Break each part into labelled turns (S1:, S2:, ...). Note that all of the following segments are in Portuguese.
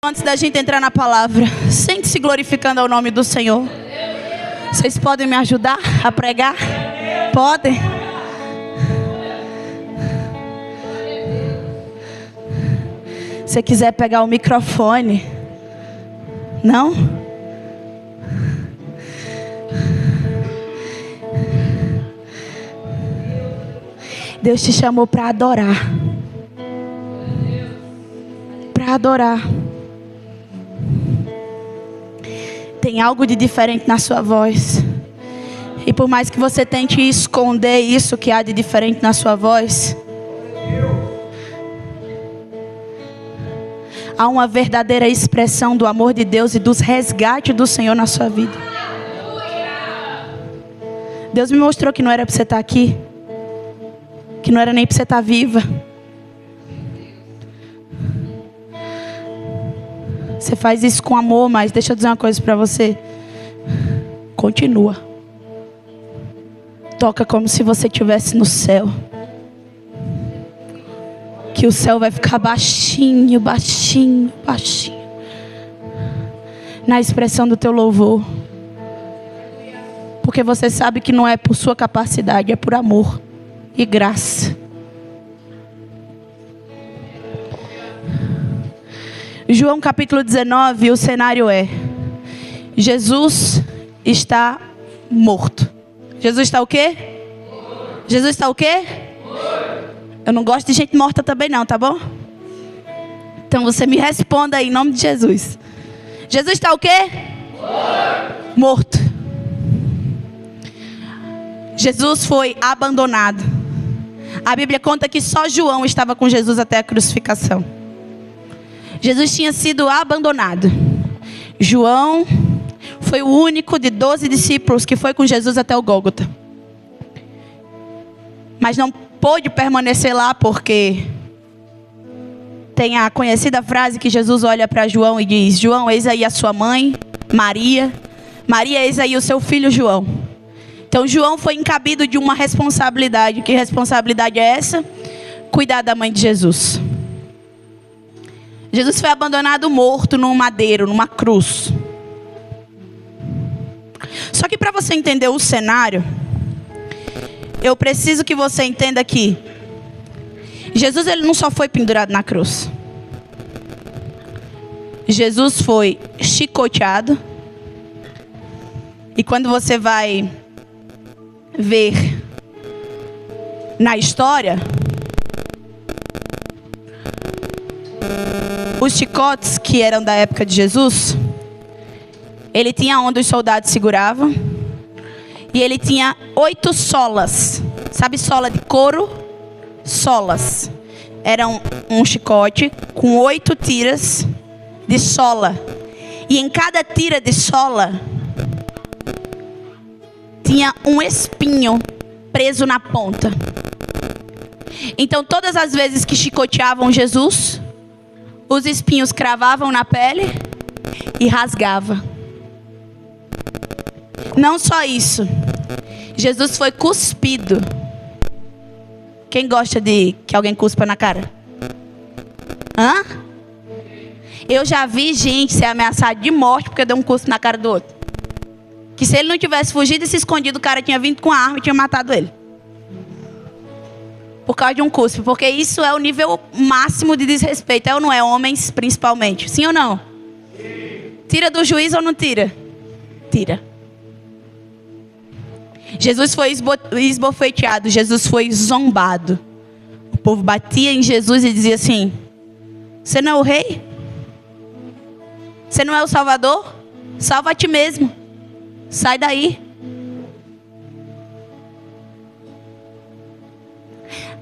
S1: Antes da gente entrar na palavra, sente-se glorificando ao nome do Senhor. Vocês podem me ajudar a pregar? Podem? Se você quiser pegar o microfone. Não? Deus te chamou para adorar. Para adorar. Tem algo de diferente na sua voz. E por mais que você tente esconder isso que há de diferente na sua voz, há uma verdadeira expressão do amor de Deus e dos resgates do Senhor na sua vida. Deus me mostrou que não era para você estar aqui, que não era nem para você estar viva. Você faz isso com amor, mas deixa eu dizer uma coisa para você. Continua. Toca como se você estivesse no céu. Que o céu vai ficar baixinho, baixinho, baixinho. Na expressão do teu louvor. Porque você sabe que não é por sua capacidade, é por amor e graça. João capítulo 19, o cenário é: Jesus está morto. Jesus está o quê? Morto. Jesus está o quê? Morto. Eu não gosto de gente morta também não, tá bom? Então você me responda aí em nome de Jesus. Jesus está o quê? Morto. Morto. Jesus foi abandonado. A Bíblia conta que só João estava com Jesus até a crucificação. Jesus tinha sido abandonado. João foi o único de 12 discípulos que foi com Jesus até o Gólgota. Mas não pôde permanecer lá porque tem a conhecida frase que Jesus olha para João e diz: João, eis aí a sua mãe, Maria. Maria, eis aí o seu filho João. Então João foi incabido de uma responsabilidade. Que responsabilidade é essa? Cuidar da mãe de Jesus. Jesus foi abandonado morto num madeiro, numa cruz. Só que para você entender o cenário, eu preciso que você entenda que Jesus ele não só foi pendurado na cruz. Jesus foi chicoteado. E quando você vai ver na história, os chicotes que eram da época de Jesus, ele tinha onde os soldados seguravam. E ele tinha 8 solas. Sabe sola de couro? Solas. Era um chicote com 8 tiras de sola. E em cada tira de sola tinha um espinho preso na ponta. Então todas as vezes que chicoteavam Jesus, os espinhos cravavam na pele e rasgava. Não só isso. Jesus foi cuspido. Quem gosta de que alguém cuspa na cara? Hã? Eu já vi gente ser ameaçada de morte porque deu um cuspe na cara do outro. Que se ele não tivesse fugido e se escondido, o cara tinha vindo com a arma e tinha matado ele. Por causa de um cuspe. Porque isso é o nível máximo de desrespeito. É ou não é? Homens, principalmente. Sim ou não? Sim. Tira do juiz ou não tira? Tira. Jesus foi esbofeteado. Jesus foi zombado. O povo batia em Jesus e dizia assim: você não é o rei? Você não é o salvador? Salva a ti mesmo. Sai daí.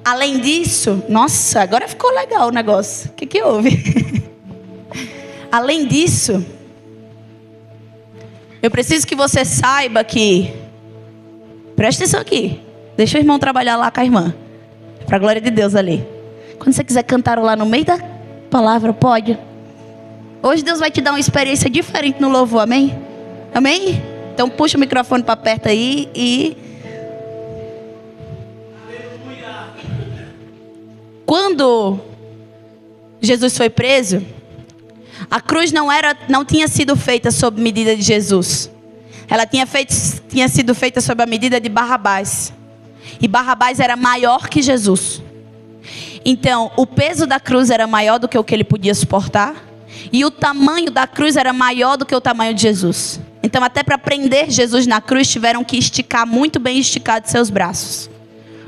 S1: Além disso, nossa, agora ficou legal o negócio. O que houve? Além disso, eu preciso que você saiba que, presta atenção aqui, deixa o irmão trabalhar lá com a irmã, para a glória de Deus ali. Quando você quiser cantarolar no meio da palavra, pode. Hoje Deus vai te dar uma experiência diferente no louvor, amém? Amém? Então puxa o microfone para perto aí e... Quando Jesus foi preso, A cruz não tinha sido feita sob medida de Jesus. Ela tinha sido feita sob a medida de Barrabás. E Barrabás era maior que Jesus. Então, o peso da cruz era maior do que o que ele podia suportar. E o tamanho da cruz era maior do que o tamanho de Jesus. Então, até para prender Jesus na cruz, tiveram que esticar muito bem esticado seus braços.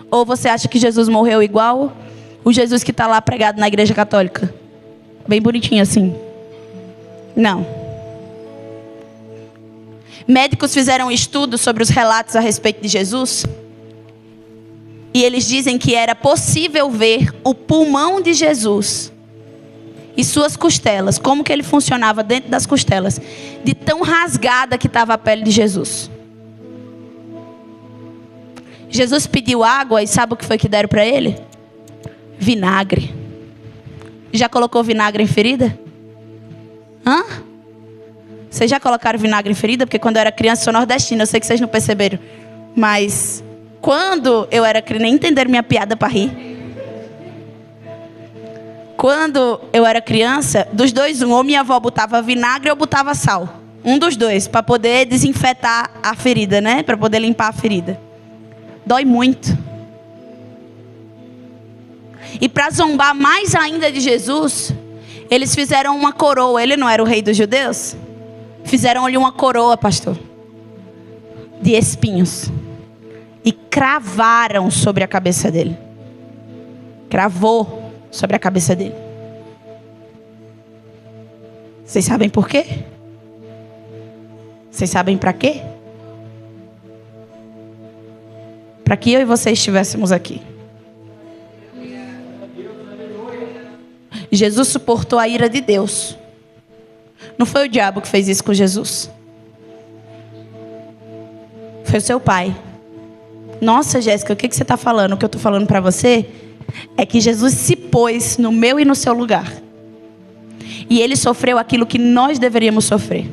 S1: Ou você acha que Jesus morreu igual o Jesus que está lá pregado na igreja católica? Bem bonitinho assim. Não. Médicos fizeram um estudo sobre os relatos a respeito de Jesus. E eles dizem que era possível ver o pulmão de Jesus e suas costelas, como que ele funcionava dentro das costelas, de tão rasgada que estava a pele de Jesus. Jesus pediu água e sabe o que foi que deram para ele? Vinagre. Já colocou vinagre em ferida? Hã? Vocês já colocaram vinagre em ferida? Porque quando eu era criança, sou nordestina, eu sei que vocês não perceberam. Mas quando eu era criança, nem entenderam minha piada para rir. Quando eu era criança, dos dois, ou minha avó botava vinagre ou botava sal. Um dos dois, para poder desinfetar a ferida, né? Para poder limpar a ferida. Dói muito. E para zombar mais ainda de Jesus, eles fizeram uma coroa. Ele não era o rei dos judeus? Fizeram-lhe uma coroa, pastor, de espinhos. E cravaram sobre a cabeça dele. Cravou sobre a cabeça dele. Vocês sabem por quê? Vocês sabem para quê? Para que eu e você estivéssemos aqui. Jesus suportou a ira de Deus. Não foi o diabo que fez isso com Jesus. Foi o seu pai. Nossa, Jéssica, o que você está falando? O que eu estou falando para você é que Jesus se pôs no meu e no seu lugar. E ele sofreu aquilo que nós deveríamos sofrer.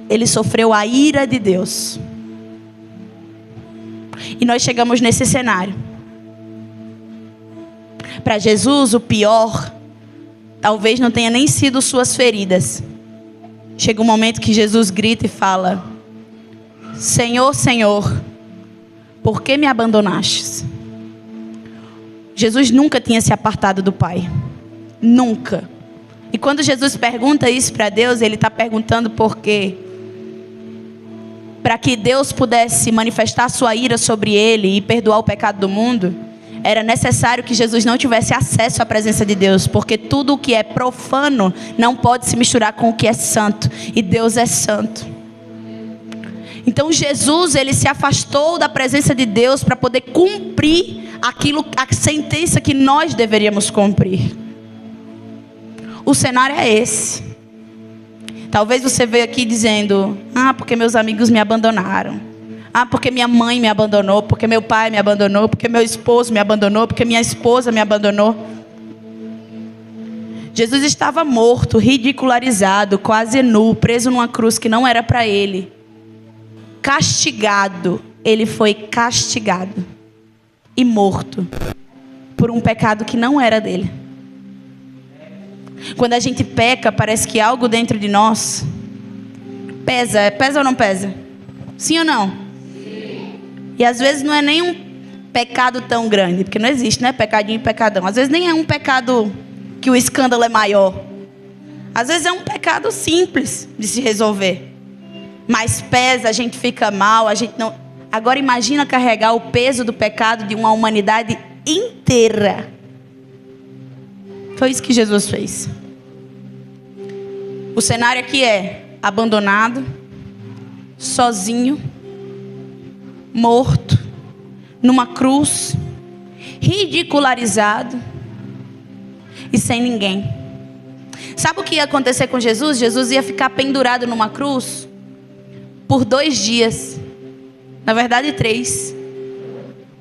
S1: Ele sofreu a ira de Deus. E nós chegamos nesse cenário. Para Jesus, o pior talvez não tenha nem sido suas feridas. Chega um momento que Jesus grita e fala: Senhor, Senhor, por que me abandonastes? Jesus nunca tinha se apartado do Pai. Nunca. E quando Jesus pergunta isso para Deus, ele está perguntando por quê? Para que Deus pudesse manifestar sua ira sobre ele e perdoar o pecado do mundo, era necessário que Jesus não tivesse acesso à presença de Deus, porque tudo o que é profano não pode se misturar com o que é santo, e Deus é santo. Então Jesus, ele se afastou da presença de Deus para poder cumprir a sentença que nós deveríamos cumprir. O cenário é esse. Talvez você veja aqui dizendo: porque meus amigos me abandonaram. Porque minha mãe me abandonou, porque meu pai me abandonou, porque meu esposo me abandonou, porque minha esposa me abandonou. Jesus estava morto, ridicularizado, quase nu, preso numa cruz que não era para ele. Castigado, ele foi castigado e morto por um pecado que não era dele. Quando a gente peca, parece que algo dentro de nós pesa. Pesa ou não pesa? Sim ou não? Sim. E às vezes não é nem um pecado tão grande, porque não existe, né? Pecadinho e pecadão. Às vezes nem é um pecado que o escândalo é maior. Às vezes é um pecado simples de se resolver. Mas pesa, a gente fica mal, a gente não... Agora imagina carregar o peso do pecado de uma humanidade inteira. Foi isso que Jesus fez. O cenário aqui é abandonado, sozinho, morto, numa cruz, ridicularizado e sem ninguém. Sabe o que ia acontecer com Jesus? Jesus ia ficar pendurado numa cruz por 2 dias. Na verdade 3.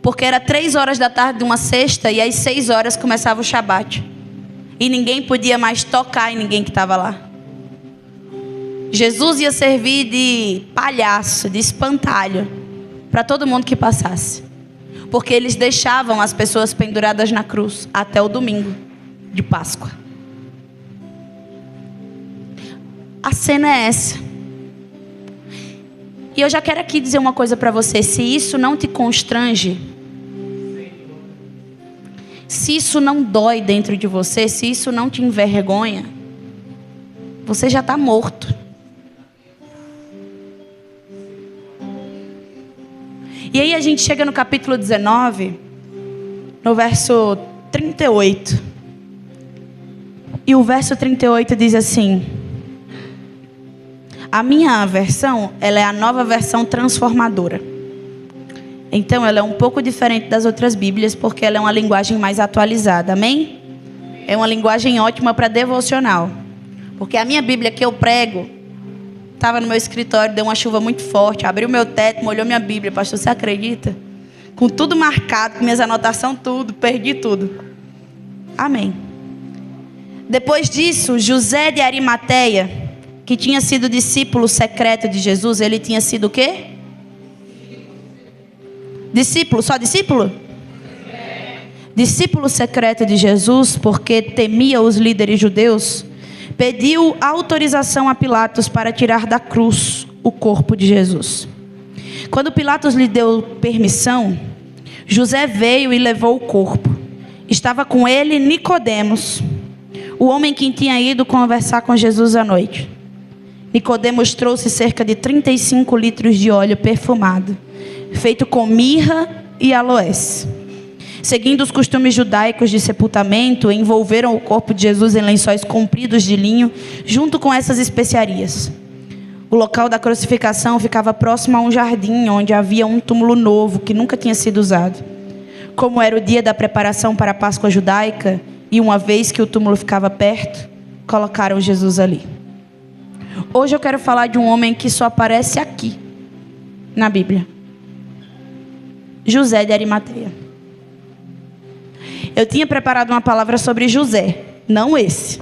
S1: Porque era 3 horas da tarde de uma sexta e às 6 horas começava o Shabat. E ninguém podia mais tocar em ninguém que estava lá. Jesus ia servir de palhaço, de espantalho para todo mundo que passasse. Porque eles deixavam as pessoas penduradas na cruz até o domingo de Páscoa. A cena é essa. E eu já quero aqui dizer uma coisa para você. Se isso não te constrange, se isso não dói dentro de você, se isso não te envergonha, você já está morto. E aí a gente chega no capítulo 19, no verso 38. E o verso 38 diz assim: a minha versão, ela é a nova versão transformadora. Então ela é um pouco diferente das outras Bíblias, porque ela é uma linguagem mais atualizada, amém? É uma linguagem ótima para devocional. Porque a minha Bíblia que eu prego, estava no meu escritório, deu uma chuva muito forte, abriu meu teto, molhou minha Bíblia. Pastor, você acredita? Com tudo marcado, com minhas anotações, tudo, perdi tudo. Amém. Depois disso, José de Arimateia, que tinha sido discípulo secreto de Jesus, ele tinha sido o quê? Discípulo, só discípulo? Discípulo secreto de Jesus, porque temia os líderes judeus, pediu autorização a Pilatos para tirar da cruz o corpo de Jesus. Quando Pilatos lhe deu permissão, José veio e levou o corpo. Estava com ele Nicodemos, o homem que tinha ido conversar com Jesus à noite. Nicodemos trouxe cerca de 35 litros de óleo perfumado, feito com mirra e aloés. Seguindo os costumes judaicos de sepultamento, envolveram o corpo de Jesus em lençóis compridos de linho, junto com essas especiarias. O local da crucificação ficava próximo a um jardim, onde havia um túmulo novo, que nunca tinha sido usado. Como era o dia da preparação para a Páscoa judaica, e uma vez que o túmulo ficava perto, colocaram Jesus ali. Hoje eu quero falar de um homem que só aparece aqui, na Bíblia. José de Arimateia. Eu tinha preparado uma palavra sobre José, não esse.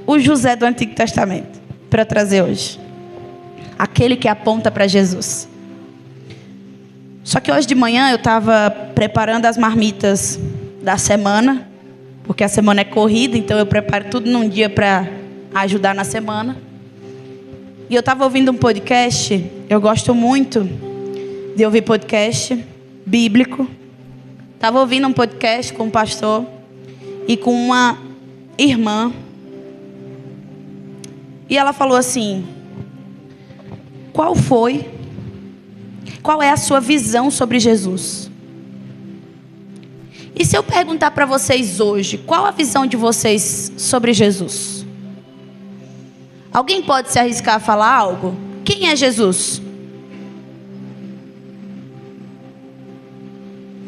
S1: O José do Antigo Testamento, para trazer hoje. Aquele que aponta para Jesus. Só que hoje de manhã eu estava preparando as marmitas da semana, porque a semana é corrida, então eu preparo tudo num dia para ajudar na semana. E eu estava ouvindo um podcast, eu gosto muito de ouvir podcast bíblico. Estava ouvindo um podcast com um pastor e com uma irmã. E ela falou assim: qual é a sua visão sobre Jesus? E se eu perguntar para vocês hoje, qual a visão de vocês sobre Jesus? Alguém pode se arriscar a falar algo? Quem é Jesus?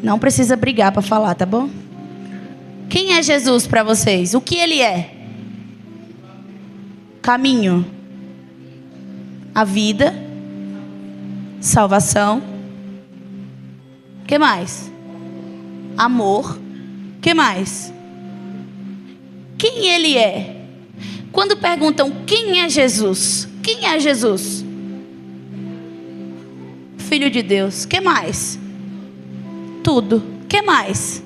S1: Não precisa brigar para falar, tá bom? Quem é Jesus para vocês? O que ele é? Caminho, a vida, salvação. Que mais? Amor. Que mais? Quem ele é? Quando perguntam quem é Jesus? Quem é Jesus? Filho de Deus. Que mais? Tudo. Que mais?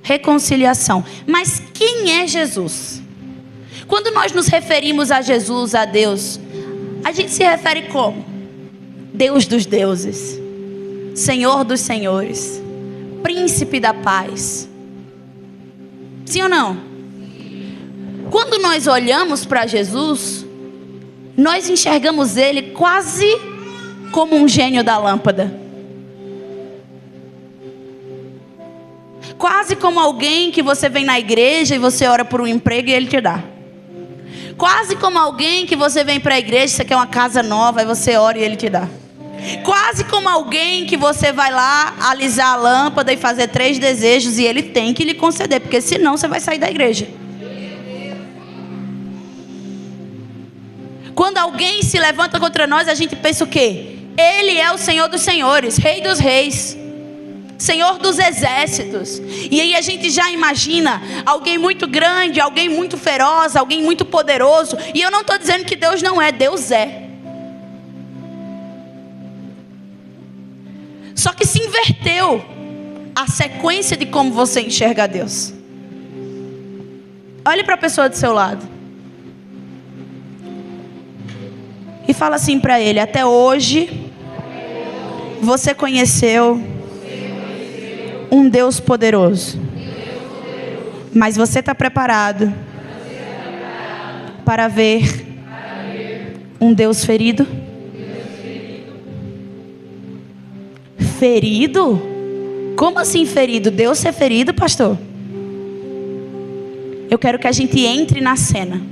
S1: Reconciliação. Mas quem é Jesus? Quando nós nos referimos a Jesus, a Deus, a gente se refere como? Deus dos deuses, Senhor dos senhores, Príncipe da paz. Sim ou não? Quando nós olhamos para Jesus, nós enxergamos ele quase como um gênio da lâmpada. Quase como alguém que você vem na igreja e você ora por um emprego e ele te dá. Quase como alguém que você vem para a igreja, você quer uma casa nova e você ora e ele te dá. Quase como alguém que você vai lá alisar a lâmpada e fazer 3 desejos e ele tem que lhe conceder, porque senão você vai sair da igreja. Quando alguém se levanta contra nós, a gente pensa o quê? Ele é o Senhor dos senhores, Rei dos reis, Senhor dos exércitos. E aí a gente já imagina alguém muito grande, alguém muito feroz, alguém muito poderoso. E eu não estou dizendo que Deus não é, Deus é. Só que se inverteu a sequência de como você enxerga Deus. Olhe para a pessoa do seu lado. E fala assim para ele: até hoje você conheceu um Deus poderoso, mas você está preparado para ver um Deus ferido? Ferido? Como assim ferido? Deus ser ferido, pastor? Eu quero que a gente entre na cena.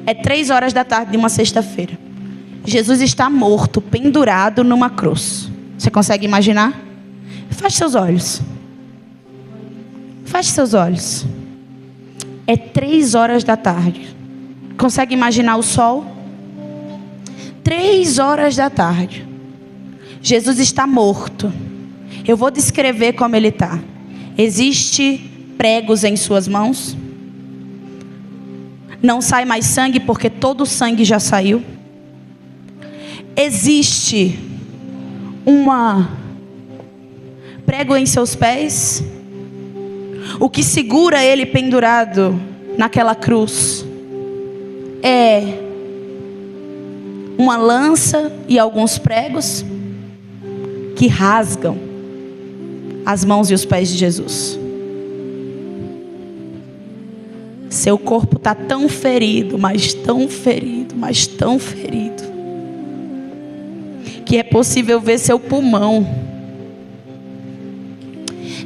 S1: É 3 horas da tarde de uma sexta-feira. Jesus está morto, pendurado numa cruz. Você consegue imaginar? Feche seus olhos. Feche seus olhos. É 3 horas da tarde. Consegue imaginar o sol? 3 horas da tarde. Jesus está morto. Eu vou descrever como ele está. Existe pregos em suas mãos. Não sai mais sangue porque todo o sangue já saiu. Existe prego em seus pés. O que segura ele pendurado naquela cruz é uma lança e alguns pregos que rasgam as mãos e os pés de Jesus. Seu corpo está tão ferido, mas tão ferido, mas tão ferido, que é possível ver seu pulmão.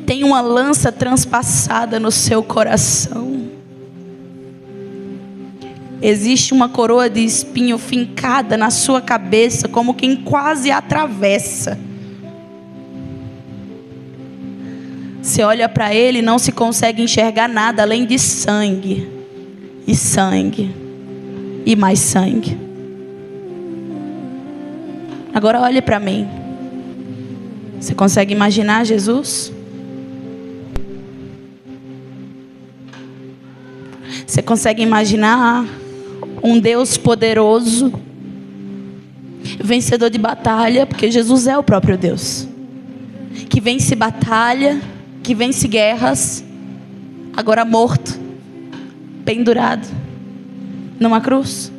S1: Tem uma lança transpassada no seu coração. Existe uma coroa de espinho fincada na sua cabeça, como quem quase atravessa. Você olha para ele e não se consegue enxergar nada além de sangue. E sangue. E mais sangue. Agora olhe para mim. Você consegue imaginar Jesus? Você consegue imaginar um Deus poderoso, vencedor de batalha, porque Jesus é o próprio Deus, que vence batalha, que vence guerras, agora morto, pendurado numa cruz?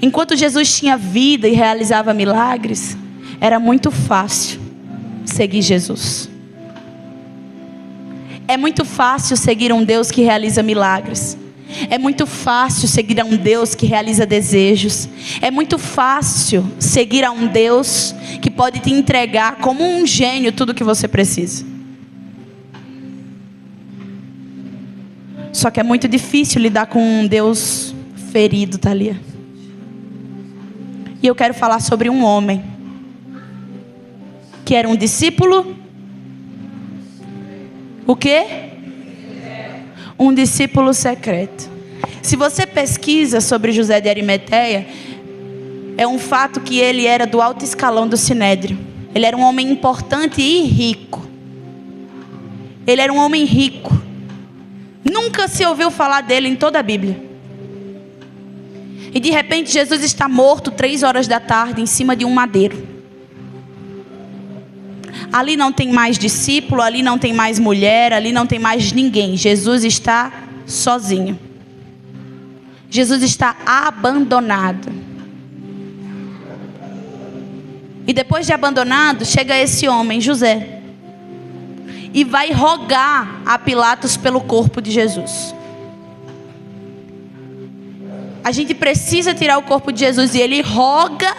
S1: Enquanto Jesus tinha vida e realizava milagres, era muito fácil seguir Jesus. É muito fácil seguir um Deus que realiza milagres. É muito fácil seguir a um Deus que realiza desejos. É muito fácil seguir a um Deus que pode te entregar como um gênio tudo o que você precisa. Só que é muito difícil lidar com um Deus ferido, Thalia. E eu quero falar sobre um homem que era um discípulo. O quê? Um discípulo secreto. Se você pesquisa sobre José de Arimateia, é um fato que ele era do alto escalão do Sinédrio. Ele era um homem importante e rico. Ele era um homem rico. Nunca se ouviu falar dele em toda a Bíblia. E de repente Jesus está morto 3 horas da tarde em cima de um madeiro. Ali não tem mais discípulo, ali não tem mais mulher, ali não tem mais ninguém. Jesus está sozinho. Jesus está abandonado. E depois de abandonado, chega esse homem, José, e vai rogar a Pilatos pelo corpo de Jesus. A gente precisa tirar o corpo de Jesus, e ele roga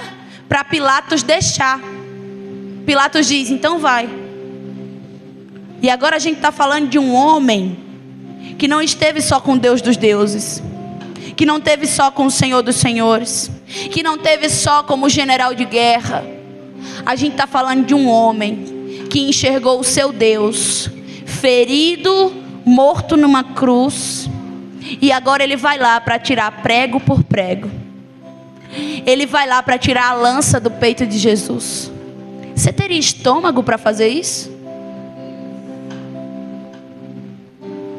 S1: para Pilatos deixar. Pilatos diz: então vai. E agora a gente está falando de um homem que não esteve só com Deus dos deuses, que não esteve só com o Senhor dos senhores, que não esteve só como general de guerra. A gente está falando de um homem que enxergou o seu Deus ferido, morto numa cruz, e agora ele vai lá para tirar prego por prego. Ele vai lá para tirar a lança do peito de Jesus. Você teria estômago para fazer isso?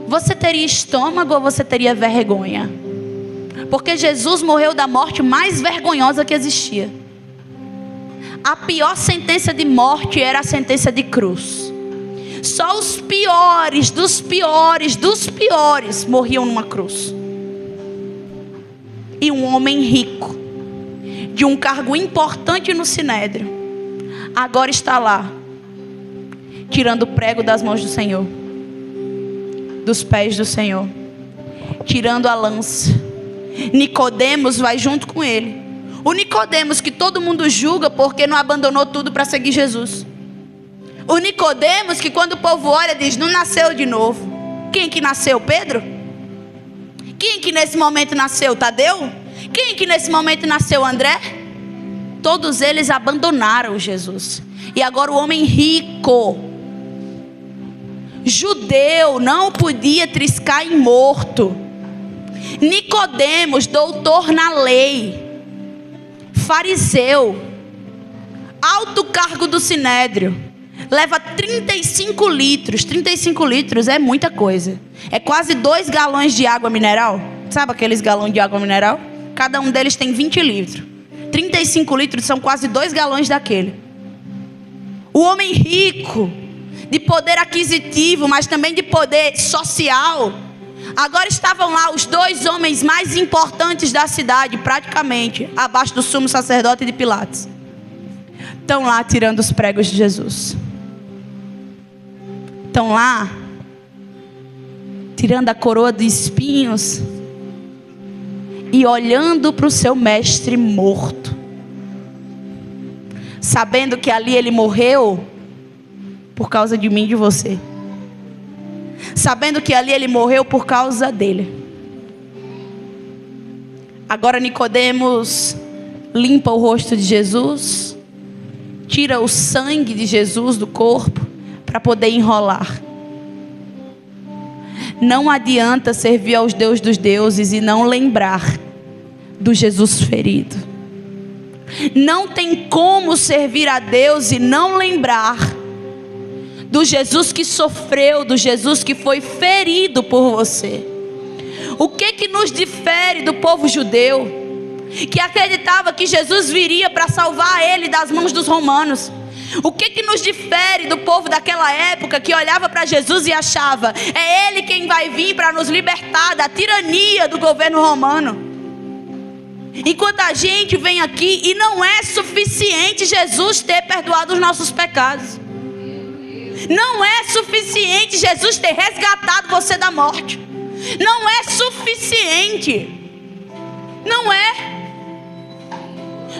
S1: Você teria estômago ou você teria vergonha? Porque Jesus morreu da morte mais vergonhosa que existia. A pior sentença de morte era a sentença de cruz. Só os piores, dos piores, dos piores morriam numa cruz. E um homem rico, de um cargo importante no Sinédrio, agora está lá, tirando o prego das mãos do Senhor, dos pés do Senhor, tirando a lança. Nicodemos vai junto com ele. O Nicodemos que todo mundo julga porque não abandonou tudo para seguir Jesus. O Nicodemos que quando o povo olha diz, não nasceu de novo. Quem que nasceu? Pedro? Quem que nesse momento nasceu? Tadeu? Quem que nesse momento nasceu? André? Todos eles abandonaram Jesus. E agora o homem rico, judeu, não podia triscar em morto. Nicodemos, doutor na lei, fariseu, alto cargo do Sinédrio, leva 35 litros. 35 litros é muita coisa. É quase 2 galões de água mineral. Sabe aqueles galões de água mineral? Cada um deles tem 20 litros. 35 litros são quase 2 galões daquele. O homem rico, de poder aquisitivo, mas também de poder social. Agora estavam lá os 2 homens mais importantes da cidade, praticamente, abaixo do sumo sacerdote de Pilatos. Estão lá tirando os pregos de Jesus. Estão lá tirando a coroa de espinhos e olhando para o seu mestre morto, sabendo que ali ele morreu por causa de mim e de você, sabendo que ali ele morreu por causa dele. Agora Nicodemos limpa o rosto de Jesus, tira o sangue de Jesus do corpo para poder enrolar. Não adianta servir aos Deus dos deuses e não lembrar do Jesus ferido. Não tem como servir a Deus e não lembrar do Jesus que sofreu, do Jesus que foi ferido por você. O que nos difere do povo judeu, que acreditava que Jesus viria para salvar ele das mãos dos romanos? O que nos difere do povo daquela época que olhava para Jesus e achava, é ele quem vai vir para nos libertar da tirania do governo romano? Enquanto a gente vem aqui e não é suficiente Jesus ter perdoado os nossos pecados. Não é suficiente Jesus ter resgatado você da morte. Não é suficiente. Não é.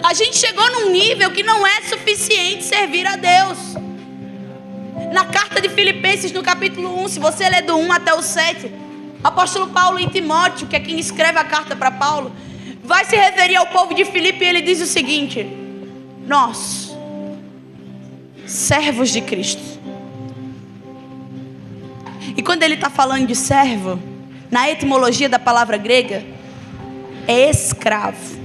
S1: A gente chegou num nível que não é suficiente servir a Deus. Na carta de Filipenses, no capítulo 1, se você ler do 1 até o 7, apóstolo Paulo em Timóteo, que é quem escreve a carta para Paulo, vai se referir ao povo de Filipe e ele diz o seguinte: nós, servos de Cristo. E quando ele está falando de servo, na etimologia da palavra grega, é escravo.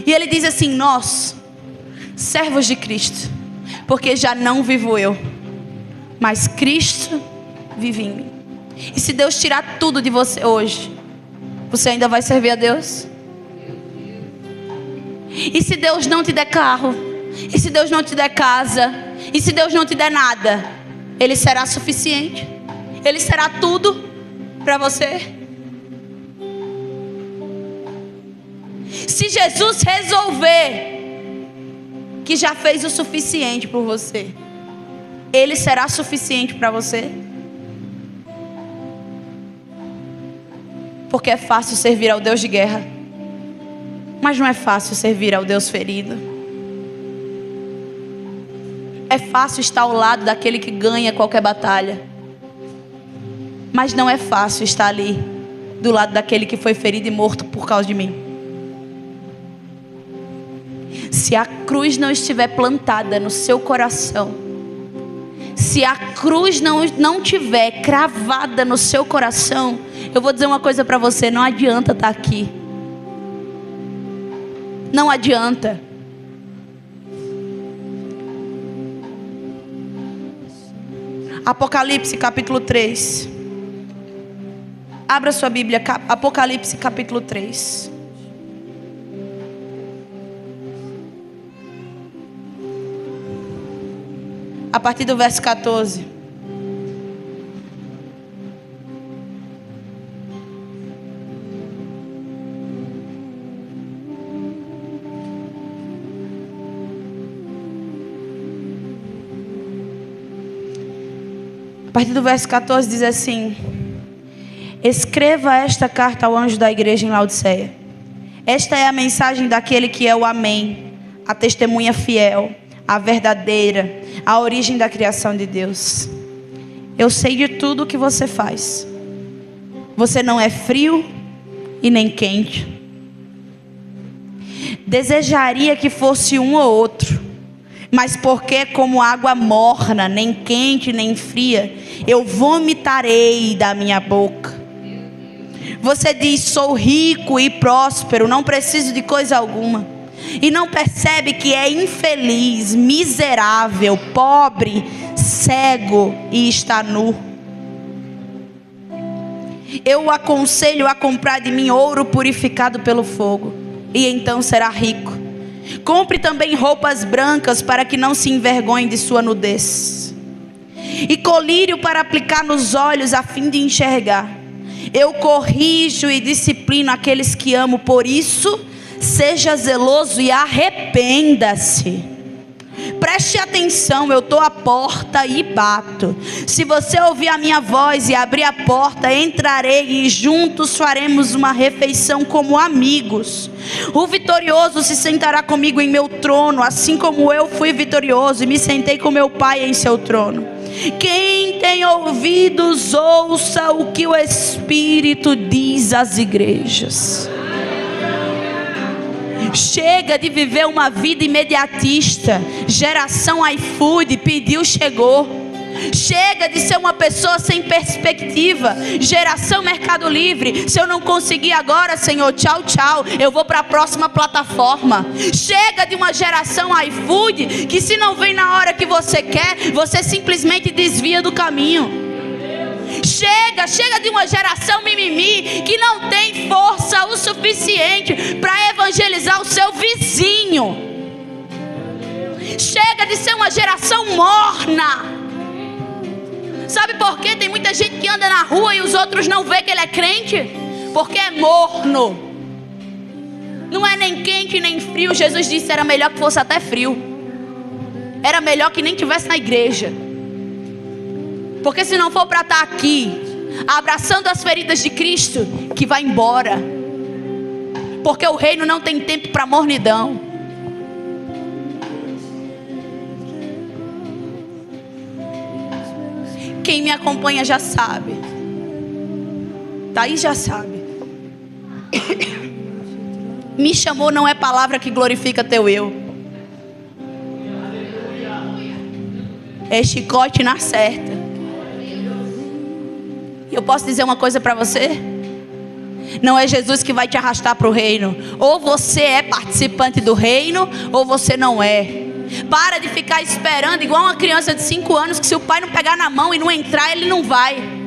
S1: E ele diz assim: nós, servos de Cristo, porque já não vivo eu, mas Cristo vive em mim. E se Deus tirar tudo de você hoje, você ainda vai servir a Deus? E se Deus não te der carro? E se Deus não te der casa? E se Deus não te der nada? Ele será suficiente? Ele será tudo para você? Se Jesus resolver que já fez o suficiente por você, Ele será suficiente para você? Porque é fácil servir ao Deus de guerra, mas não é fácil servir ao Deus ferido. É fácil estar ao lado daquele que ganha qualquer batalha, mas não é fácil estar ali do lado daquele que foi ferido e morto por causa de mim. Se a cruz não estiver plantada no seu coração, se a cruz não tiver cravada no seu coração, eu vou dizer uma coisa para você: não adianta estar aqui. Não adianta. Apocalipse capítulo 3. Abra sua Bíblia, Apocalipse capítulo 3. A partir do verso 14. A partir do verso 14 diz assim: escreva esta carta ao anjo da igreja em Laodiceia. Esta é a mensagem daquele que é o Amém, a testemunha fiel, a verdadeira, a origem da criação de Deus. Eu sei de tudo o que você faz. Você não é frio e nem quente. Desejaria que fosse um ou outro, mas porque é como água morna, nem quente nem fria, eu vomitarei da minha boca. Você diz: sou rico e próspero, não preciso de coisa alguma, e não percebe que é infeliz, miserável, pobre, cego e está nu. Eu o aconselho a comprar de mim ouro purificado pelo fogo, e então será rico. Compre também roupas brancas para que não se envergonhe de sua nudez, e colírio para aplicar nos olhos a fim de enxergar. Eu corrijo e disciplino aqueles que amo, por isso seja zeloso e arrependa-se. Preste atenção, eu estou à porta e bato. Se você ouvir a minha voz e abrir a porta, entrarei e juntos faremos uma refeição como amigos. O vitorioso se sentará comigo em meu trono, assim como eu fui vitorioso e me sentei com meu Pai em seu trono. Quem tem ouvidos, ouça o que o Espírito diz às igrejas. Chega de viver uma vida imediatista. Geração iFood, pediu, chegou. Chega de ser uma pessoa sem perspectiva. Geração Mercado Livre, se eu não conseguir agora, Senhor, tchau, tchau, eu vou para a próxima plataforma. Chega de uma geração iFood, que se não vem na hora que você quer, você simplesmente desvia do caminho. Chega de uma geração mimimi, que não tem força o suficiente para evangelizar o seu vizinho. Chega de ser uma geração morna. Sabe por quê? Tem muita gente que anda na rua e os outros não vê que ele é crente, porque é morno. Não é nem quente nem frio. Jesus disse que era melhor que fosse até frio. Era melhor que nem tivesse na igreja. Porque se não for para estar aqui abraçando as feridas de Cristo, que vai embora. Porque o reino não tem tempo para mornidão. Quem me acompanha já sabe. Thaís já sabe. Me chamou não é palavra que glorifica teu eu. É chicote na certa. E eu posso dizer uma coisa para você? Não é Jesus que vai te arrastar para o reino. Ou você é participante do reino, ou você não é. Para de ficar esperando igual uma criança de 5 anos, que se o pai não pegar na mão e não entrar, ele não vai.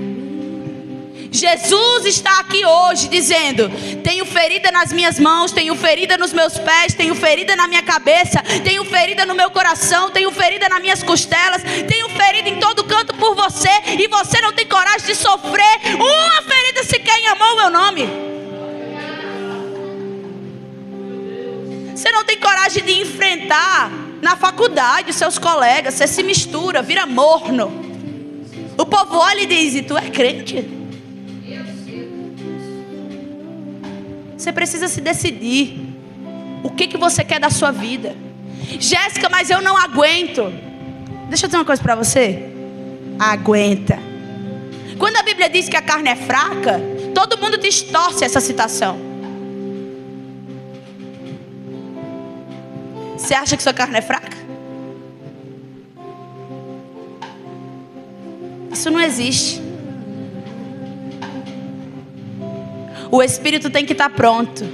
S1: Jesus está aqui hoje dizendo: tenho ferida nas minhas mãos, tenho ferida nos meus pés, tenho ferida na minha cabeça, tenho ferida no meu coração, tenho ferida nas minhas costelas, tenho ferida em todo canto por você, e você não tem coragem de sofrer uma ferida sequer em amor ao meu nome. Você não tem coragem de enfrentar na faculdade os seus colegas. Você se mistura, vira morno. O povo olha e diz: e tu é crente? Você precisa se decidir. O que você quer da sua vida? Jéssica, mas eu não aguento. Deixa eu dizer uma coisa para você. Aguenta. Quando a Bíblia diz que a carne é fraca, todo mundo distorce essa citação. Você acha que sua carne é fraca? Isso não existe. O espírito tem que estar pronto.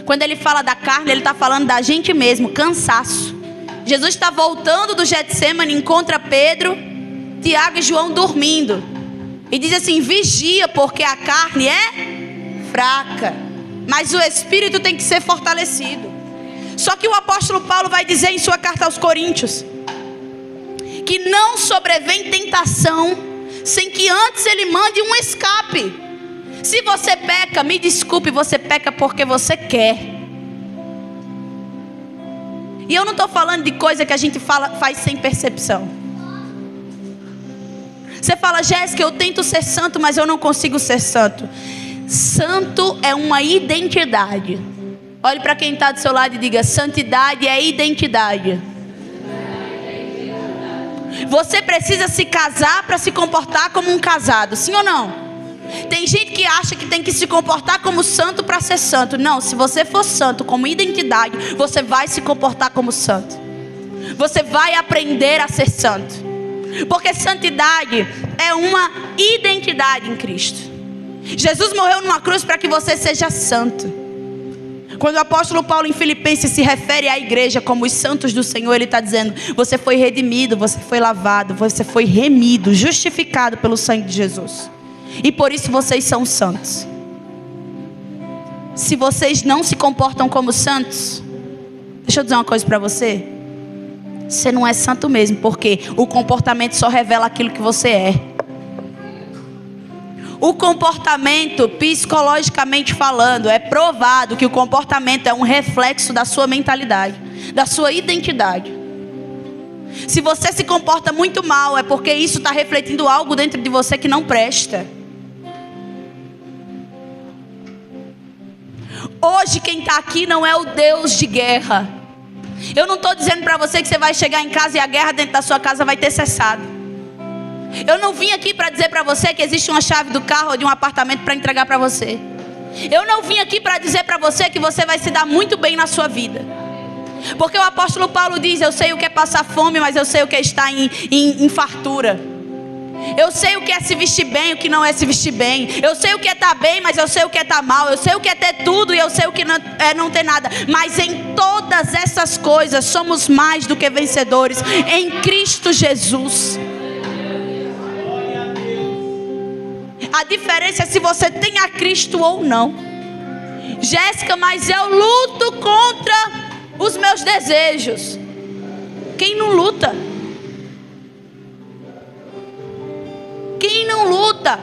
S1: Quando ele fala da carne, ele está falando da gente mesmo, cansaço. Jesus está voltando do Getsemane, encontra Pedro, Tiago e João dormindo. E diz assim: vigia, porque a carne é fraca, mas o espírito tem que ser fortalecido. Só que o apóstolo Paulo vai dizer em sua carta aos Coríntios que não sobrevém tentação sem que antes ele mande um escape. Se você peca, me desculpe, você peca porque você quer. E eu não estou falando de coisa que a gente faz sem percepção. Você fala: Jéssica, eu tento ser santo, mas eu não consigo ser santo. Santo é uma identidade. Olhe para quem está do seu lado e diga: santidade é identidade. Você precisa se casar para se comportar como um casado, sim ou não? Tem gente que acha que tem que se comportar como santo para ser santo. Não, se você for santo como identidade, você vai se comportar como santo. Você vai aprender a ser santo. Porque santidade é uma identidade em Cristo. Jesus morreu numa cruz para que você seja santo. Quando o apóstolo Paulo em Filipenses se refere à igreja como os santos do Senhor, ele está dizendo: você foi redimido, você foi lavado, você foi remido, justificado pelo sangue de Jesus. E por isso vocês são santos. Se vocês não se comportam como santos, deixa eu dizer uma coisa para você: você não é santo mesmo, porque o comportamento só revela aquilo que você é. O comportamento, psicologicamente falando, é provado que o comportamento é um reflexo da sua mentalidade, da sua identidade. Se você se comporta muito mal, é porque isso está refletindo algo dentro de você que não presta. Hoje quem está aqui não é o Deus de guerra. Eu não estou dizendo para você que você vai chegar em casa e a guerra dentro da sua casa vai ter cessado. Eu não vim aqui para dizer para você que existe uma chave do carro ou de um apartamento para entregar para você. Eu não vim aqui para dizer para você que você vai se dar muito bem na sua vida. Porque o apóstolo Paulo diz: eu sei o que é passar fome, mas eu sei o que é estar em fartura. Eu sei o que é se vestir bem, o que não é se vestir bem. Eu sei o que é estar bem, mas eu sei o que é estar mal. Eu sei o que é ter tudo e eu sei o que é não ter nada. Mas em todas essas coisas somos mais do que vencedores em Cristo Jesus. A diferença é se você tem a Cristo ou não. Jéssica, mas eu luto contra os meus desejos. Quem não luta? Quem não luta?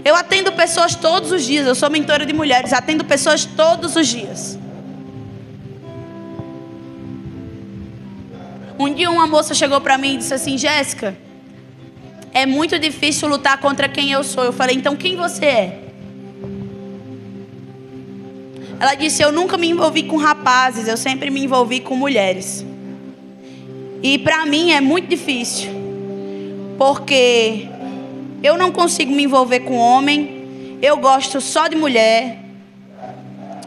S1: Eu atendo pessoas todos os dias. Eu sou mentora de mulheres, atendo pessoas todos os dias. Um dia uma moça chegou para mim e disse assim: Jéssica, é muito difícil lutar contra quem eu sou. Eu falei: então quem você é? Ela disse: eu nunca me envolvi com rapazes, eu sempre me envolvi com mulheres. E para mim é muito difícil, porque eu não consigo me envolver com homem. Eu gosto só de mulher.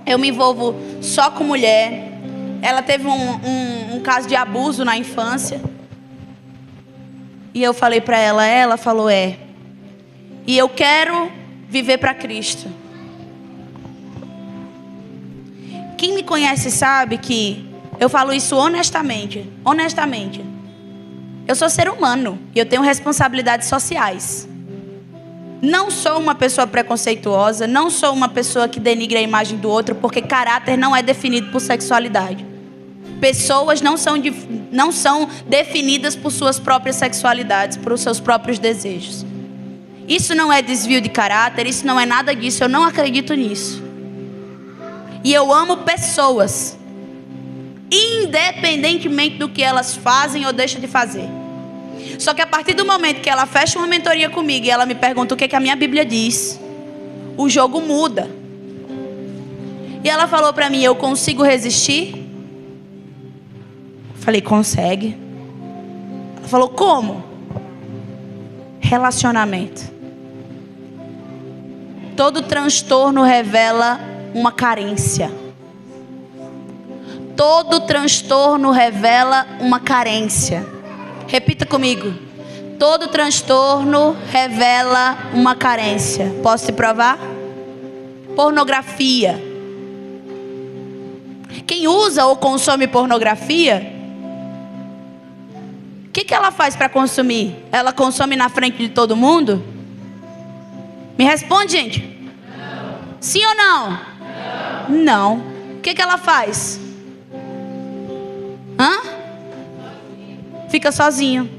S1: Eu me envolvo só com mulher. Ela teve um caso de abuso na infância. E eu falei para ela, ela falou: é. E eu quero viver para Cristo. Quem me conhece sabe que eu falo isso honestamente. Honestamente. Eu sou ser humano e eu tenho responsabilidades sociais. Não sou uma pessoa preconceituosa, não sou uma pessoa que denigra a imagem do outro, porque caráter não é definido por sexualidade. Pessoas não são definidas por suas próprias sexualidades, por seus próprios desejos. Isso não é desvio de caráter, isso não é nada disso, eu não acredito nisso. E eu amo pessoas, independentemente do que elas fazem ou deixam de fazer. Só que a partir do momento que ela fecha uma mentoria comigo e ela me pergunta o que a minha Bíblia diz, o jogo muda. E ela falou para mim: eu consigo resistir? Falei: consegue. Ela falou: como? Relacionamento. Todo transtorno revela uma carência. Todo transtorno revela uma carência. Repita comigo: todo transtorno revela uma carência. Posso te provar? Pornografia. Quem usa ou consome pornografia, o que ela faz para consumir? Ela consome na frente de todo mundo? Me responde, gente. Não. Sim ou não? Não. Não. O que ela faz? Fica sozinho.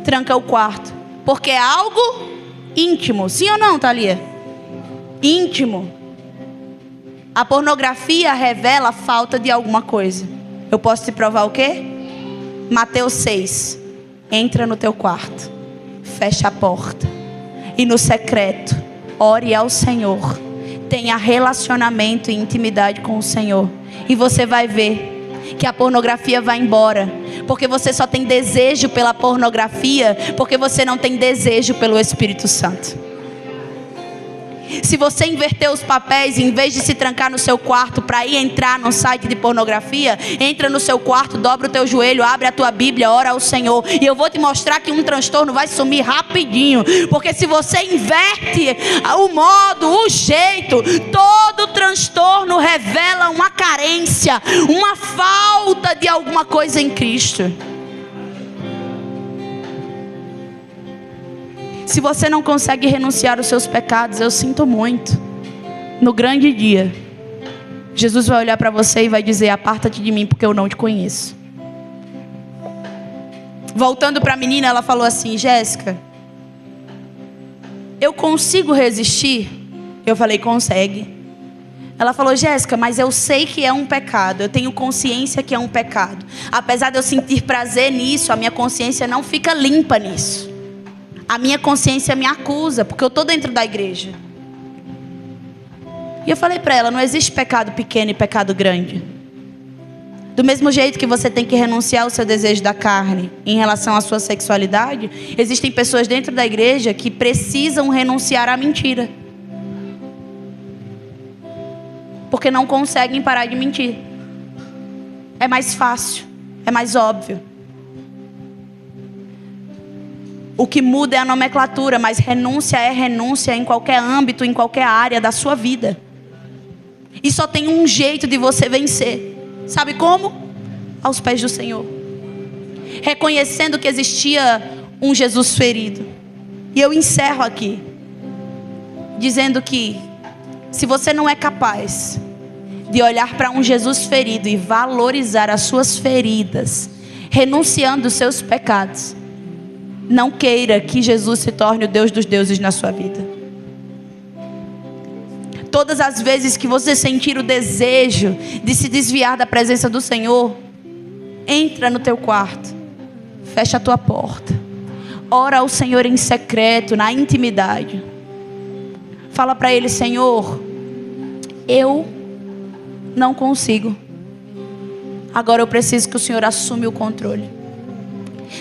S1: Tranca o quarto. Porque é algo íntimo. Sim ou não, Thalia? Íntimo. A pornografia revela a falta de alguma coisa. Eu posso te provar o quê? Mateus 6. entra no teu quarto, fecha a porta e no secreto ore ao Senhor. Tenha relacionamento e intimidade com o Senhor. E você vai ver que a pornografia vai embora. Porque você só tem desejo pela pornografia porque você não tem desejo pelo Espírito Santo. Se você inverter os papéis, em vez de se trancar no seu quarto para ir entrar num site de pornografia, entra no seu quarto, dobra o teu joelho, abre a tua Bíblia, ora ao Senhor. E eu vou te mostrar que um transtorno vai sumir rapidinho. Porque se você inverte o modo, o jeito, todo transtorno revela uma carência, uma falta de alguma coisa em Cristo. Se você não consegue renunciar aos seus pecados, eu sinto muito. No grande dia, Jesus vai olhar para você e vai dizer: aparta-te de mim, porque eu não te conheço. Voltando para a menina, ela falou assim: Jéssica, eu consigo resistir? Eu falei: consegue. Ela falou: Jéssica, mas eu sei que é um pecado. Eu tenho consciência que é um pecado. Apesar de eu sentir prazer nisso, a minha consciência não fica limpa nisso. A minha consciência me acusa, porque eu estou dentro da igreja. E eu falei para ela: não existe pecado pequeno e pecado grande. Do mesmo jeito que você tem que renunciar ao seu desejo da carne em relação à sua sexualidade, existem pessoas dentro da igreja que precisam renunciar à mentira. Porque não conseguem parar de mentir. É mais fácil, é mais óbvio. O que muda é a nomenclatura, mas renúncia é renúncia em qualquer âmbito, em qualquer área da sua vida. E só tem um jeito de você vencer. Sabe como? Aos pés do Senhor. Reconhecendo que existia um Jesus ferido. E eu encerro aqui, dizendo que se você não é capaz de olhar para um Jesus ferido e valorizar as suas feridas, renunciando os seus pecados, não queira que Jesus se torne o Deus dos deuses na sua vida. Todas as vezes que você sentir o desejo de se desviar da presença do Senhor, entra no teu quarto, fecha a tua porta, ora ao Senhor em secreto, na intimidade. Fala para Ele: Senhor, eu não consigo. Agora eu preciso que o Senhor assuma o controle.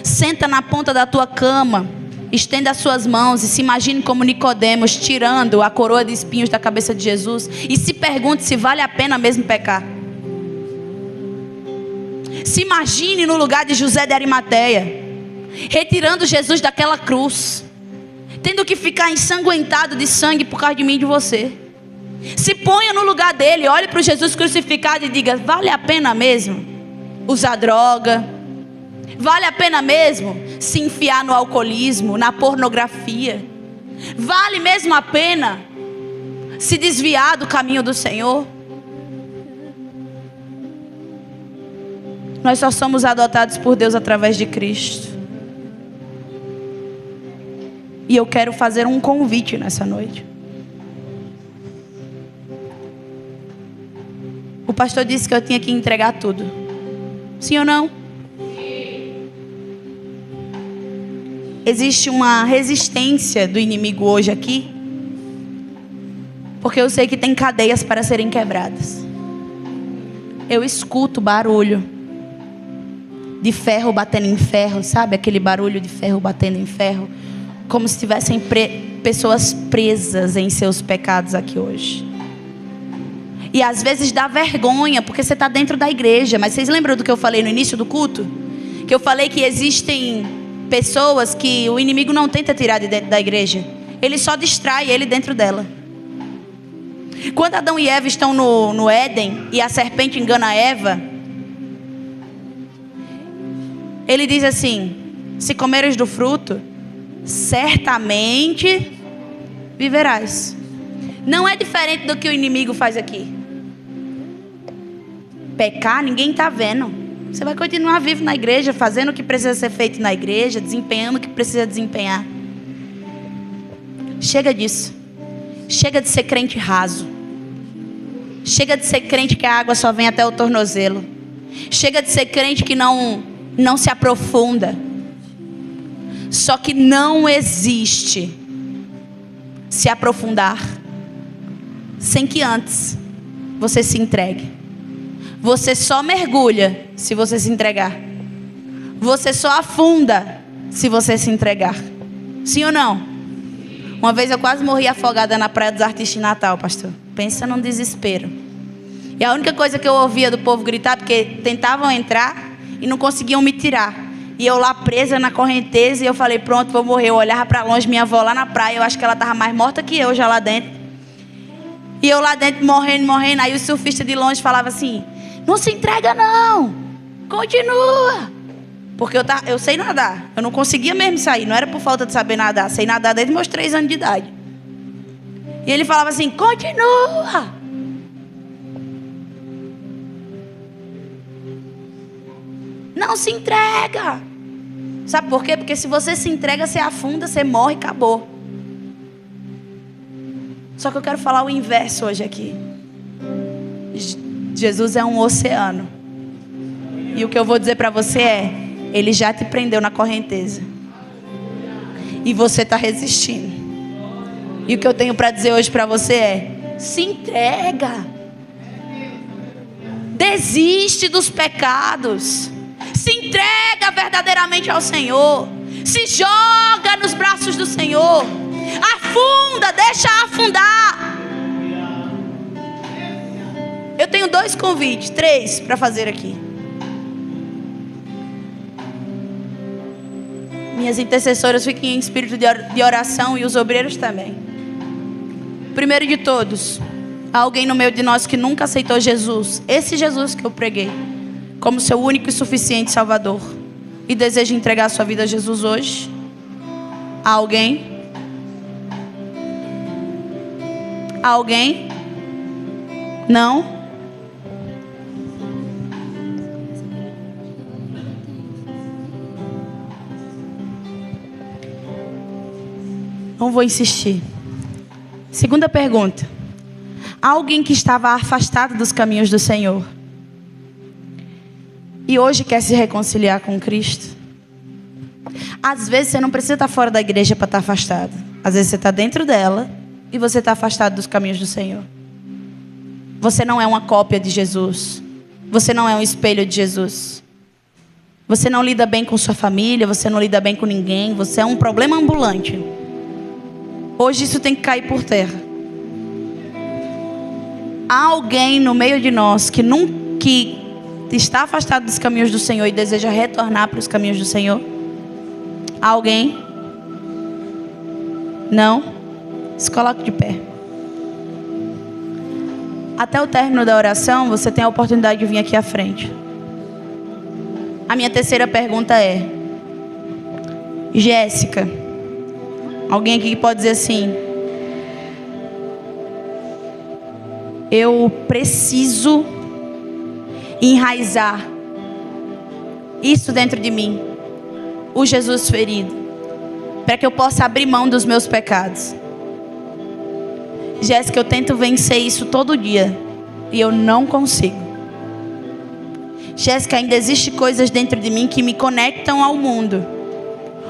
S1: Senta na ponta da tua cama, estenda as suas mãos e se imagine como Nicodemos tirando a coroa de espinhos da cabeça de Jesus. E se pergunte se vale a pena mesmo pecar. Se imagine no lugar de José de Arimateia, retirando Jesus daquela cruz, tendo que ficar ensanguentado de sangue por causa de mim e de você. Se ponha no lugar dele, olhe para o Jesus crucificado e diga: vale a pena mesmo usar droga? Vale a pena mesmo se enfiar no alcoolismo, na pornografia? Vale mesmo a pena se desviar do caminho do Senhor? Nós só somos adotados por Deus através de Cristo. E eu quero fazer um convite nessa noite. O pastor disse que eu tinha que entregar tudo. Sim ou não? Existe uma resistência do inimigo hoje aqui, porque eu sei que tem cadeias para serem quebradas. Eu escuto barulho de ferro batendo em ferro, sabe? Aquele barulho de ferro batendo em ferro, como se tivessem pessoas presas em seus pecados aqui hoje. E às vezes dá vergonha, porque você está dentro da igreja. Mas vocês lembram do que eu falei no início do culto? Que eu falei que existem pessoas que o inimigo não tenta tirar de dentro da igreja, ele só distrai ele dentro dela. Quando Adão e Eva estão no Éden e a serpente engana Eva, ele diz assim: se comeres do fruto, certamente viverás. Não é diferente do que o inimigo faz aqui. Pecar, ninguém está vendo. Você vai continuar vivo na igreja, fazendo o que precisa ser feito na igreja, desempenhando o que precisa desempenhar. Chega disso. Chega de ser crente raso. Chega de ser crente que a água só vem até o tornozelo. Chega de ser crente que não se aprofunda. Só que não existe se aprofundar sem que antes você se entregue. Você só mergulha se você se entregar. Você só afunda se você se entregar. Sim ou não? Uma vez eu quase morri afogada na Praia dos Artistas em Natal, pastor. Pensa num desespero. E a única coisa que eu ouvia do povo gritar, porque tentavam entrar e não conseguiam me tirar. E eu lá presa na correnteza, e eu falei, pronto, vou morrer. Eu olhava para longe, minha avó lá na praia, eu acho que ela estava mais morta que eu já lá dentro. E eu lá dentro morrendo. Aí o surfista de longe falava assim, não se entrega não, continua. Porque eu sei nadar, eu não conseguia mesmo sair, não era por falta de saber nadar, sei nadar desde meus 3 anos de idade. E ele falava assim, continua. Não se entrega. Sabe por quê? Porque se você se entrega, você afunda, você morre e acabou. Só que eu quero falar o inverso hoje aqui. Jesus é um oceano. E o que eu vou dizer para você é, ele já te prendeu na correnteza. E você está resistindo. E o que eu tenho para dizer hoje para você é, se entrega. Desiste dos pecados. Se entrega verdadeiramente ao Senhor. Se joga nos braços do Senhor. Afunda, deixa afundar. Eu tenho 2 convites, 3 para fazer aqui. Minhas intercessoras fiquem em espírito de oração e os obreiros também. Primeiro de todos, há alguém no meio de nós que nunca aceitou Jesus, esse Jesus que eu preguei, como seu único e suficiente Salvador, e deseja entregar sua vida a Jesus hoje? Há alguém? Há alguém? Não? Não vou insistir. Segunda pergunta. Há alguém que estava afastado dos caminhos do Senhor e hoje quer se reconciliar com Cristo? Às vezes você não precisa estar fora da igreja para estar afastado. Às vezes você está dentro dela e você está afastado dos caminhos do Senhor. Você não é uma cópia de Jesus. Você não é um espelho de Jesus. Você não lida bem com sua família. Você não lida bem com ninguém. Você é um problema ambulante. Hoje isso tem que cair por terra. Há alguém no meio de nós que está afastado dos caminhos do Senhor e deseja retornar para os caminhos do Senhor? Há alguém? Não? Se coloque de pé. Até o término da oração, você tem a oportunidade de vir aqui à frente. A minha terceira pergunta é: Jéssica, alguém aqui que pode dizer assim: eu preciso enraizar isso dentro de mim, o Jesus ferido, para que eu possa abrir mão dos meus pecados. Jéssica, eu tento vencer isso todo dia e eu não consigo. Jéssica, ainda existe coisas dentro de mim que me conectam ao mundo.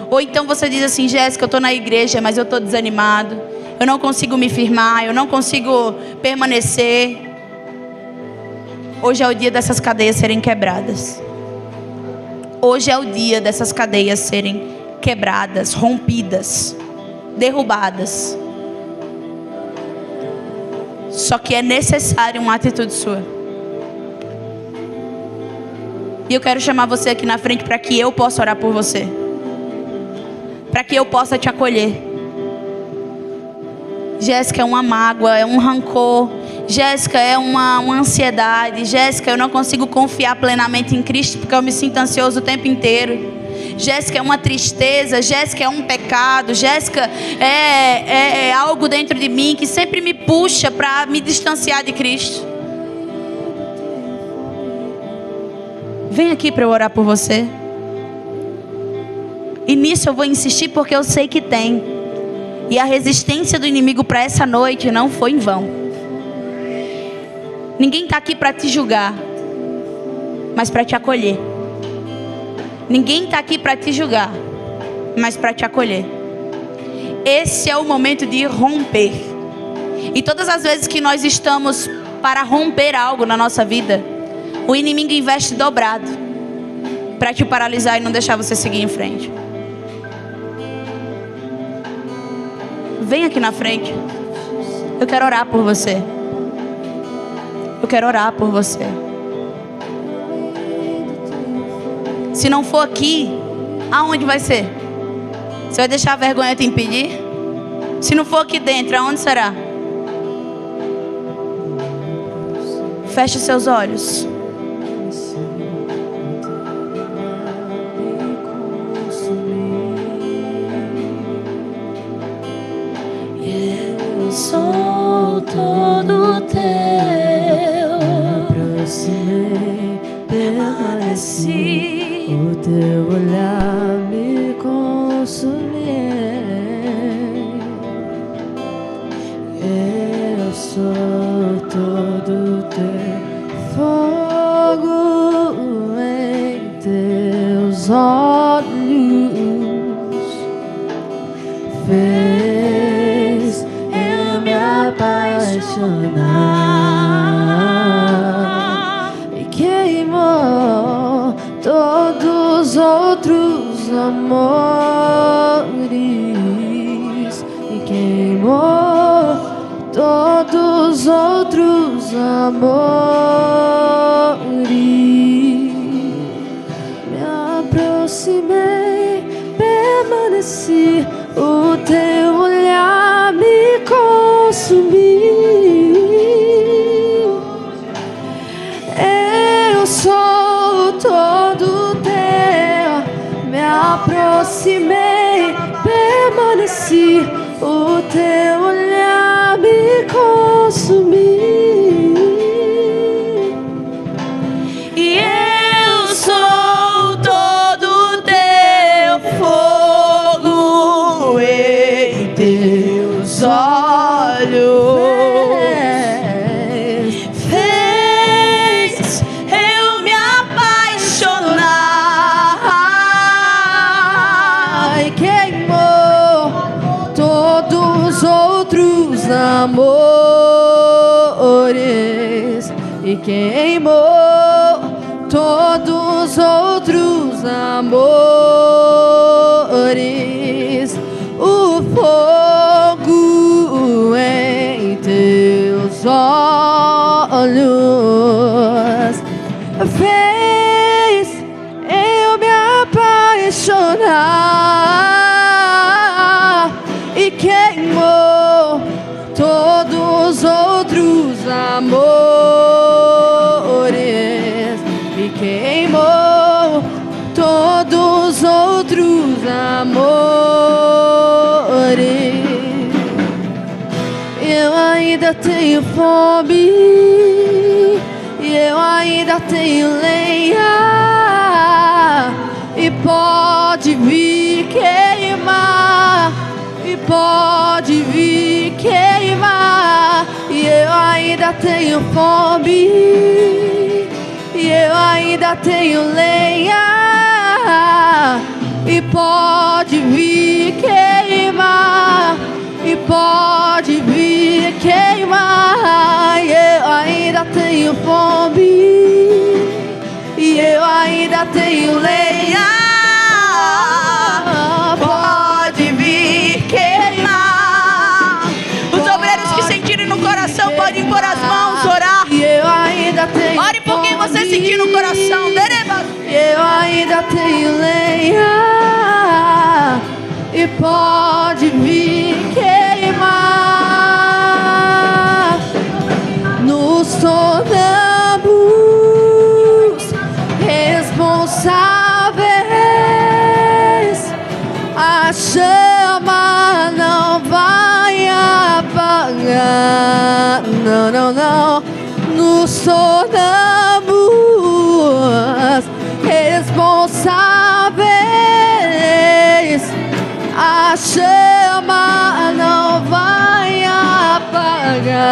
S1: Ou então você diz assim: Jéssica, eu estou na igreja, mas eu estou desanimado, eu não consigo me firmar, eu não consigo permanecer. Hoje é o dia dessas cadeias serem quebradas. Hoje é o dia dessas cadeias serem quebradas, rompidas, derrubadas. Só que é necessário uma atitude sua. E eu quero chamar você aqui na frente para que eu possa orar por você, para que eu possa te acolher. Jéssica, é uma mágoa, é um rancor. Jéssica, é uma ansiedade. Jéssica, eu não consigo confiar plenamente em Cristo porque eu me sinto ansioso o tempo inteiro. Jéssica, é uma tristeza. Jéssica, é um pecado. Jéssica, é algo dentro de mim que sempre me puxa para me distanciar de Cristo. Vem aqui para eu orar por você. E nisso eu vou insistir porque eu sei que tem. E a resistência do inimigo para essa noite não foi em vão. Ninguém está aqui para te julgar, mas para te acolher. Ninguém está aqui para te julgar, mas para te acolher. Esse é o momento de romper. E todas as vezes que nós estamos para romper algo na nossa vida, o inimigo investe dobrado para te paralisar e não deixar você seguir em frente. Vem aqui na frente. Eu quero orar por você. Eu quero orar por você. Se não for aqui, aonde vai ser? Você vai deixar a vergonha te impedir? Se não for aqui dentro, aonde será? Feche seus olhos.
S2: Eu sou todo teu, aproximei, permaneci, o teu olhar me consumiu. Eu sou todo teu, fogo em teus olhos fez eu me apaixonar e queimou todos os outros amores e queimou todos os outros amores. Me aproximei, permaneci, o teu olhar me consumiu. Eu sou todo teu, me aproximei, permaneci, o teu olhar me consumiu.
S1: E eu sou todo teu, fogo em teus olhos fez eu me apaixonar
S2: e queimou todos os outros amores e queimou todos os outros amores. O fogo em teus olhos fez eu me apaixonar e queimou todos os outros amores e queimou todos os outros amores. Eu ainda tenho fome e eu ainda tenho lenha e pode vir queimar e pode vir queimar. E eu ainda tenho fome e eu ainda tenho lenha e pode vir queimar e pode vir queimar. E eu ainda tenho fome e eu ainda tenho lenha, pode vir queimar.
S1: Os obreiros que sentirem no coração podem pôr as mãos, orar.
S2: E eu ainda tenho
S1: Ore por quem você sentir no coração.
S2: eu ainda tenho lenha e pode vir queimar. Nos tornamos responsáveis, a chama não vai apagar. Não, não, não. Nos tornamos responsáveis, a chama não vai apagar.